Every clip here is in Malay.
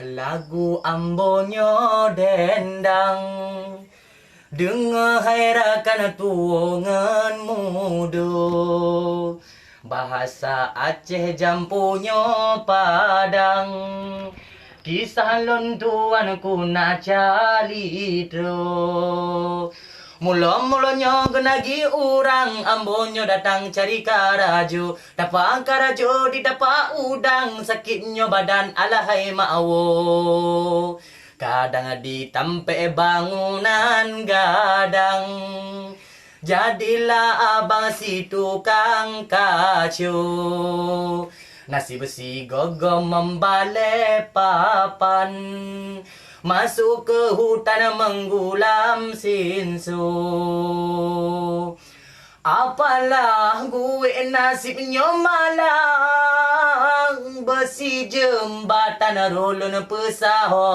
lagu ambonyo dendang, dengar hairakan tuongan mudo. Bahasa Aceh jampunyo Padang, kisah lontuan kuna calito. Mula-mulanya genagi orang ambonyo datang cari karajo. Dapat karajo di dapat udang, sakitnya badan alahai ma'awo. Kadang ditampe bangunan gadang, jadilah abang si tukang kacu. Nasi besi gogom membalik papan, masuk ke hutan menggulam sinsu. Apalah gue nasibnya malang, besi jembatan rolon pesaho.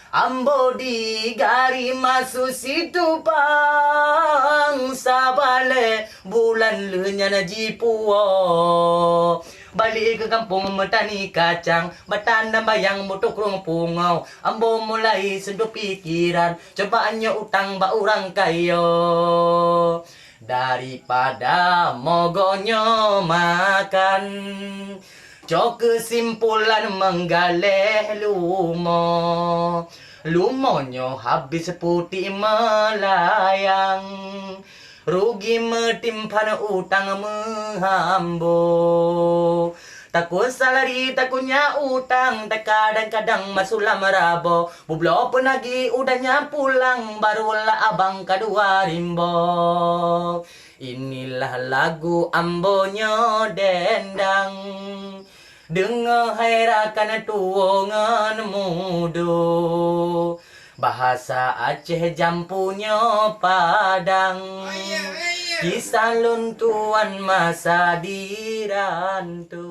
Ambo digari masuk situ pang, sabale bulan lenyana jipuo. Balik ke kampung metani kacang, bertanam bayang mutuk rong pungau. Ambo mulai senduh pikiran, cobaannya utang ba orang kayo. Daripada mogonyo makan, cok kesimpulan menggaleh lumo. Lumonyo habis putih melayang, rugi metimpan utang menghambo. Takut salari, takutnya utang, tak kadang-kadang masulah merabo. Bublo penagi udahnya pulang, barulah abang kedua rimbo. Inilah lagu ambonyo dendang, dengar hairakan tuongan mudo. Bahasa Aceh jampunyo Padang, kisah luntuan masa dirantu.